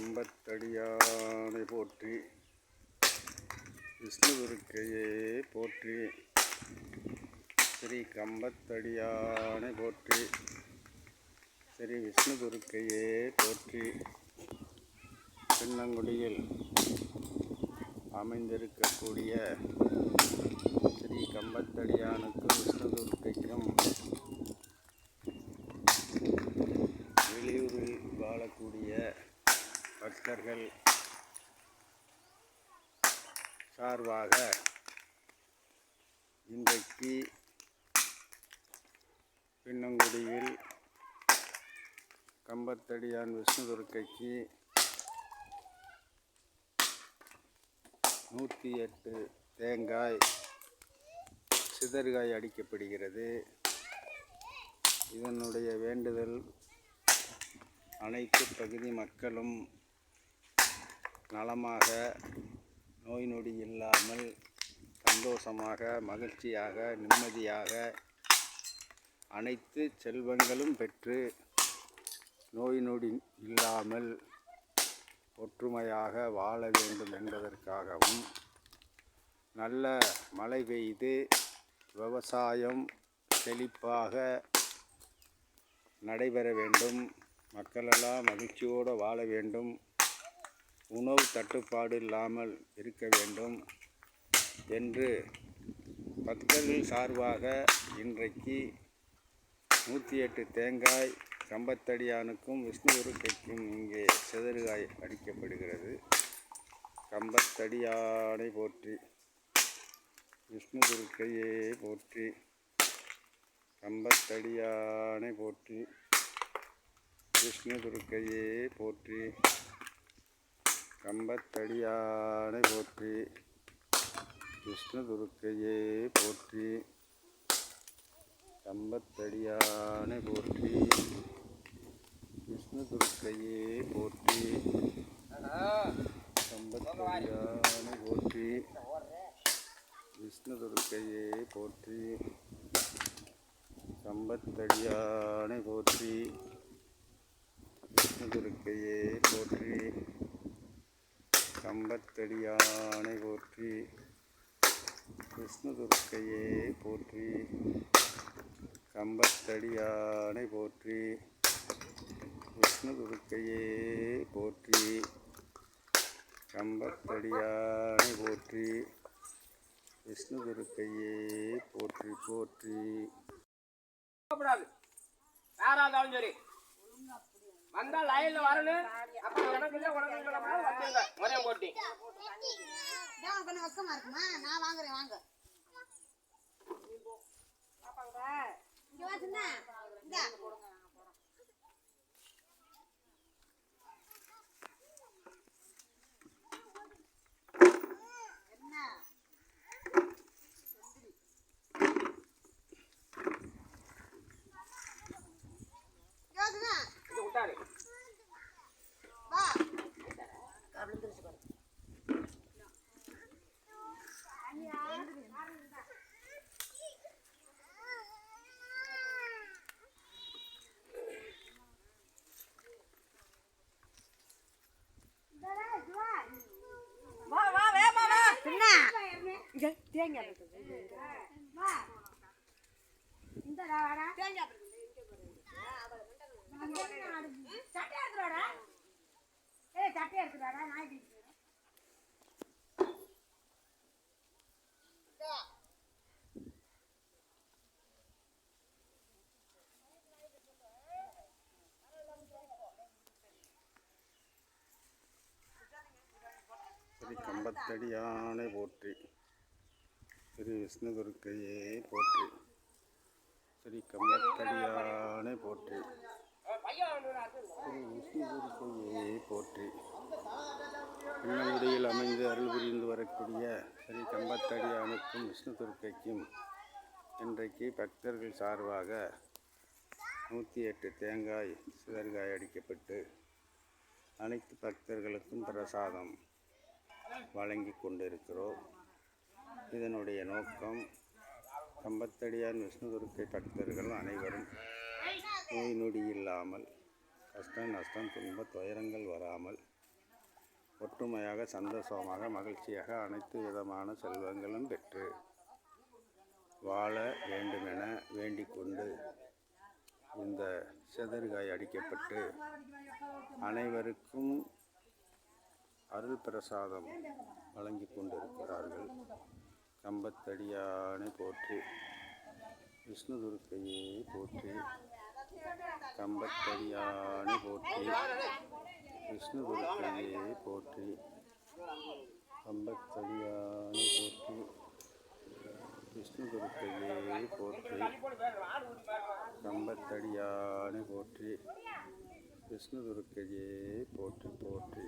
கம்பத்தடியானை போற்றி, விஷ்ணு துர்க்கையே போற்றி. ஸ்ரீ கம்பத்தடியானை போற்றி, ஸ்ரீ விஷ்ணு துர்க்கையே போற்றி. பின்னங்குடியில் அமைந்திருக்கக்கூடிய ஸ்ரீ கம்பத்தடியானுக்கும் விஷ்ணு துர்க்கைக்கும் வெளியூரில் வாழக்கூடிய பக்தர்கள் சார்பாக இன்றைக்கு பின்னங்குடியில் கம்பத்தடியான் விஷ்ணு துர்க்கைக்கு 108 தேங்காய் சிதறுகாய் அடிக்கப்படுகிறது. இதனுடைய வேண்டுதல் அனைத்து பகுதி மக்களும் நலமாக, நோய் நொடி இல்லாமல், சந்தோஷமாக, மகிழ்ச்சியாக, நிம்மதியாக, அனைத்து செல்வங்களும் பெற்று நோய் நொடி இல்லாமல் ஒற்றுமையாக வாழ வேண்டும் என்பதற்காகவும், நல்ல மழை பெய்து விவசாயம் செழிப்பாக நடைபெற வேண்டும், மக்களெல்லாம் மகிழ்ச்சியோடு வாழ வேண்டும், உணவு தட்டுப்பாடு இல்லாமல் இருக்க வேண்டும் என்று பக்தர்கள் சார்பாக இன்றைக்கு 108 தேங்காய் கம்பத்தடியானுக்கும் விஷ்ணு துர்க்கைக்கும் இங்கே சிதறுகாய் அடிக்கப்படுகிறது. கம்பத்தடியானை போற்றி, விஷ்ணு துர்க்கையே போற்றி. கம்பத்தடியானை போற்றி, விஷ்ணு துர்க்கையே போற்றி. கம்பத்தடியானை போற்றி, விஷ்ணு துர்க்கையே போற்றி. கம்பத்தடியானை போற்றி, விஷ்ணு துர்க்கையே போற்றி. கம்பத்தடியானை போற்றி, விஷ்ணு துர்க்கையே போற்றி. கம்பத்தடியானை போற்றி, விஷ்ணு துர்க்கையே போற்றி. கம்பத்தடியானை போற்றி, விஷ்ணு துர்க்கையே போற்றி. கம்பத்தடியானை போற்றி, விஷ்ணு துர்க்கையே போற்றி. கம்பத்தடியானை போற்றி, விஷ்ணு துர்க்கையே போற்றி போற்றி. யாராலும் சரி வந்தா லைன்ல வரணும். அப்புறம் எனக்கு இல்ல உனக்கு வந்துங்க முறையம் போட்டி கொஞ்சம் வக்கமா இருக்குமா? நான் வாங்குறேன், வாங்க. இங்க வாசுன்னா இந்த தேங்காய் சட்டை எடுத்துடாடா நாய் ஸ்ரீ கம்பத்தடியானை போற்றி, ஸ்ரீ விஷ்ணு துர்க்கையே போற்றி. ஸ்ரீ கம்பத்தடியானை போற்றி, ஸ்ரீ விஷ்ணு துர்க்கையே போற்றி. பின்னங்குடியில் அமைந்து அருள் புரிந்து வரக்கூடிய ஸ்ரீ கம்பத்தடியானுக்கும் விஷ்ணு துர்க்கைக்கும் இன்றைக்கு பக்தர்கள் சார்பாக 108 தேங்காய் சிதறுகாய் அடிக்கப்பட்டு அனைத்து பக்தர்களுக்கும் பிரசாதம் வழங்கி கொண்டிருக்கிறோம். இதனுடைய நோக்கம் கம்பத்தடியான் விஷ்ணு துர்க்கை பக்தர்கள் அனைவரும் நோய் நொடி இல்லாமல், கஷ்டம் நஷ்டம் துன்ப துயரங்கள் வராமல் ஒற்றுமையாக சந்தோஷமாக மகிழ்ச்சியாக அனைத்து விதமான செல்வங்களும் பெற்று வாழ வேண்டுமென வேண்டிக் கொண்டு இந்த செதறுகாய் அடிக்கப்பட்டு அனைவருக்கும் அருள் பிரசாதம் வழங்கி கொண்டிருக்கிறார்கள். கம்பத்தடியானை போற்றி, விஷ்ணு துர்க்கையை போற்றி, கம்பத்தடியானை போற்றி, விஷ்ணு துர்க்கையை போற்றி, கம்பத்தடியானை போற்றி, விஷ்ணு துர்க்கையை போற்றி, கம்பத்தடியானை போற்றி, விஷ்ணு துர்க்கையை போற்றி போற்றி.